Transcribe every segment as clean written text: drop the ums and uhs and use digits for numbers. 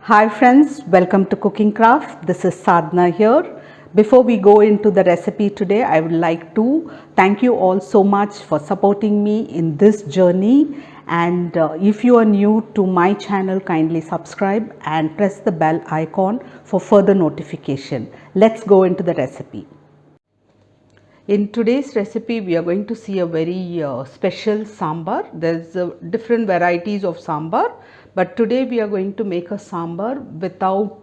Hi friends, welcome to Cooking Craft. This is Sadhana here. Before we go into the recipe today, I would like to thank you all so much for supporting me in this journey. And if you are new to my channel, kindly subscribe and press the bell icon for further notification. Let's go into the recipe. In today's recipe, we are going to see a very special sambar. There's different varieties of sambar, but today we are going to make a sambar without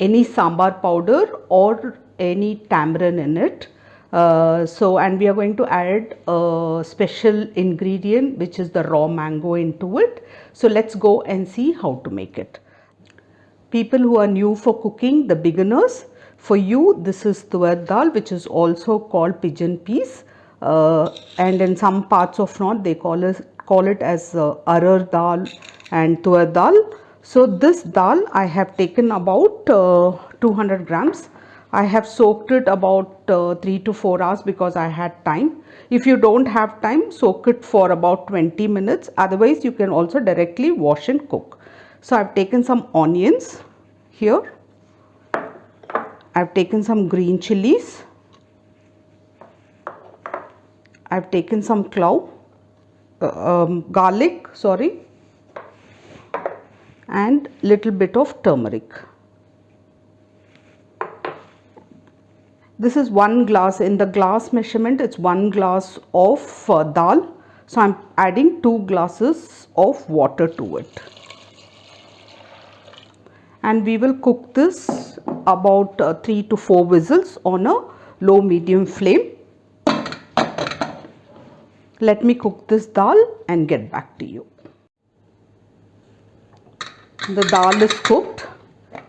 any sambar powder or any tamarind in it. And we are going to add a special ingredient, which is the raw mango, into it. So let's go and see how to make it. People who are new for cooking, the beginners, for you this is tuar dal, which is also called pigeon peas, and in some parts of north they call it as arar dal and tuar dal. So this dal I have taken about 200 grams. I have soaked it about 3 to 4 hours because I had time. If you don't have time, soak it for about 20 minutes. Otherwise you can also directly wash and cook. So I've taken some onions here. I've taken some green chilies. I've taken some garlic, and little bit of turmeric. This is 1 glass. In the glass measurement, it's 1 glass of dal. So I'm adding 2 glasses of water to it. And we will cook this about 3 to 4 whistles on a low medium flame. Let me cook this dal and get back to you. The dal is cooked.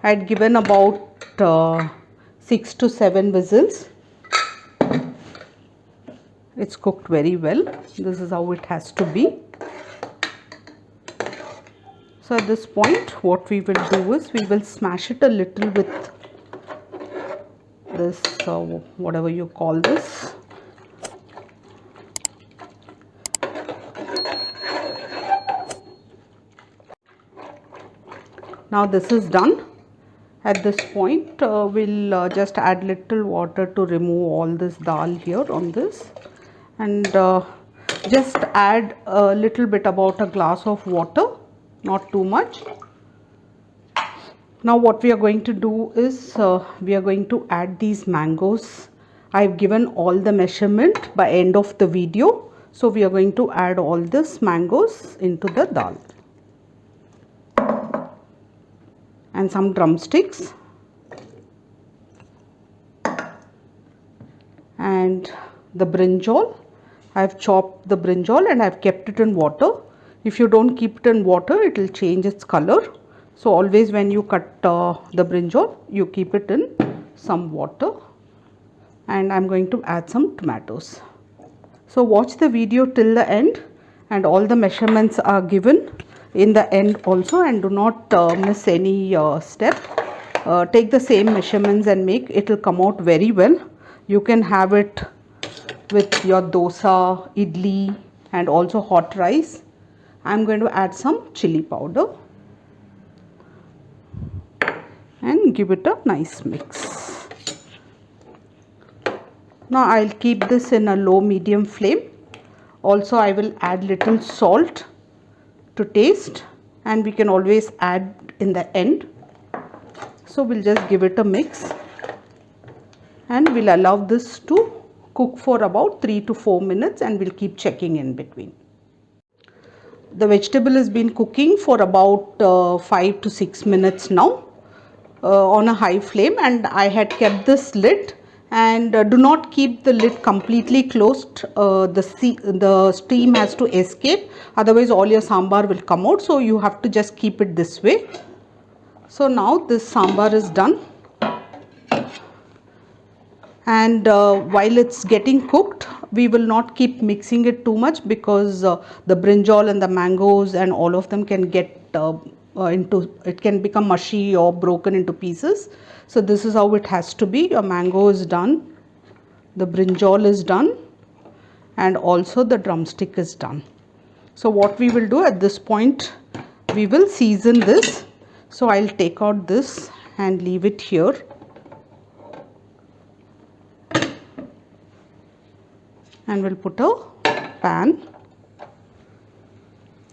I had given about 6 to 7 whistles. It's cooked very well. This is how it has to be. So at this point, what we will do is we will smash it a little with this, whatever you call this. Now this is done. At this point, we'll just add little water to remove all this dal here on this, and just add a little bit, about a glass of water. Not too much. Now what we are going to do is we are going to add these mangoes. I've given all the measurement by end of the video. So we are going to add all this mangoes into the dal. And some drumsticks. And the brinjal. I've chopped the brinjal and I've kept it in water. If you don't keep it in water, it will change its color. So always when you cut the brinjal, you keep it in some water. And I'm going to add some tomatoes. So watch the video till the end, and all the measurements are given in the end also, and do not miss any step. Take the same measurements and make it will come out very well. You can have it with your dosa, idli, and also hot rice. I'm going to add some chili powder and give it a nice mix. Now I'll keep this in a low medium flame. Also I will add little salt to taste, and we can always add in the end. So we'll just give it a mix, and we'll allow this to cook for about 3 to 4 minutes, and we'll keep checking in between. The vegetable has been cooking for about 5 to 6 minutes now on a high flame, and I had kept this lid. And do not keep the lid completely closed. The steam has to escape, otherwise all your sambar will come out. So you have to just keep it this way. So now this sambar is done. And while it's getting cooked, we will not keep mixing it too much, because the brinjal and the mangoes and all of them can get it can become mushy or broken into pieces. So this is how it has to be. Your mango is done, the brinjal is done, and also the drumstick is done. So what we will do at this point, we will season this. So I'll take out this and leave it here. And we'll put a pan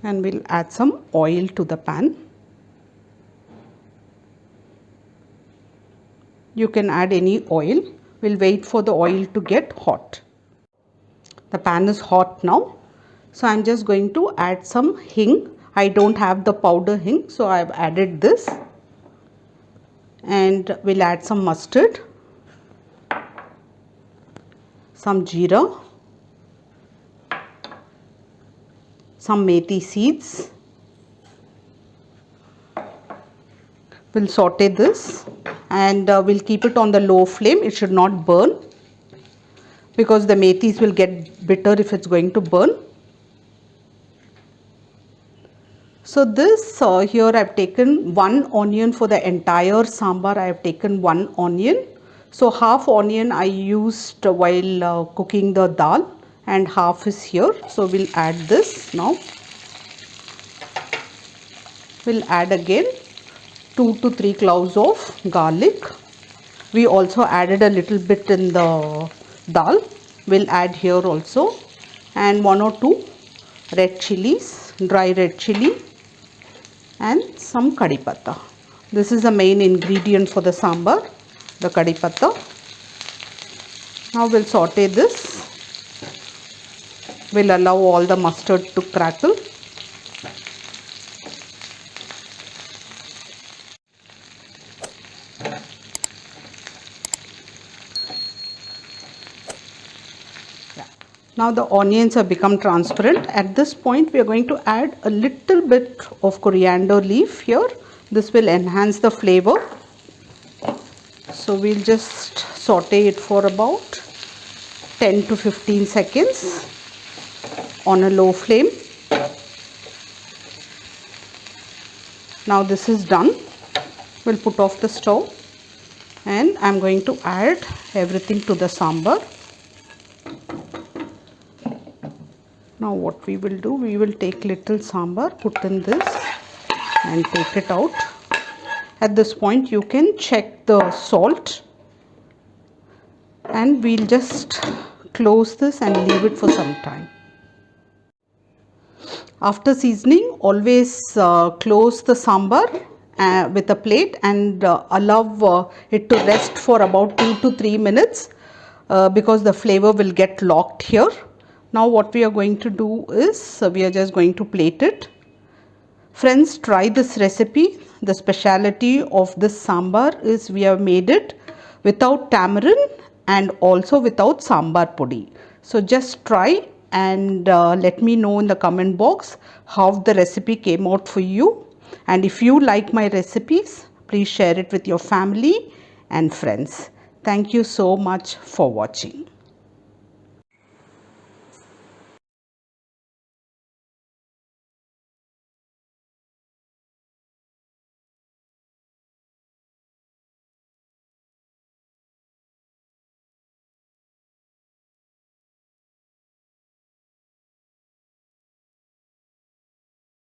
and we'll add some oil to the pan. You can add any oil. We'll wait for the oil to get hot. The pan is hot now. So I'm just going to add some hing. I don't have the powder hing, so I've added this. And we'll add some mustard, some jeera, some methi seeds. We'll saute this and we'll keep it on the low flame. It should not burn because the methis will get bitter if it's going to burn. So this here I've taken 1 onion for the entire sambar. I have taken 1 onion. So half onion I used while cooking the dal and half is here. So we'll add this now. We'll add again 2 to 3 cloves of garlic. We also added a little bit in the dal. We'll add here also, and 1 or 2 red chilies, dry red chili, and some kadhi patta. This is the main ingredient for the sambar, the kadhi patta. Now we'll saute this. We'll allow all the mustard to crackle. Now the onions have become transparent. At this point we are going to add a little bit of coriander leaf here. This will enhance the flavor. So we'll just saute it for about 10 to 15 seconds on a low flame. Now this is done. We'll put off the stove and I'm going to add everything to the sambar. Now what we will do, we will take little sambar, put in this and take it out. At this point you can check the salt and we'll just close this and leave it for some time. After seasoning, always close the sambar with a plate and allow it to rest for about 2 to 3 minutes because the flavor will get locked here. Now what we are going to do is we are just going to plate it. Friends, try this recipe. The speciality of this sambar is we have made it without tamarind and also without sambar podi. So just try and let me know in the comment box how the recipe came out for you. And if you like my recipes, please share it with your family and friends. Thank you so much for watching.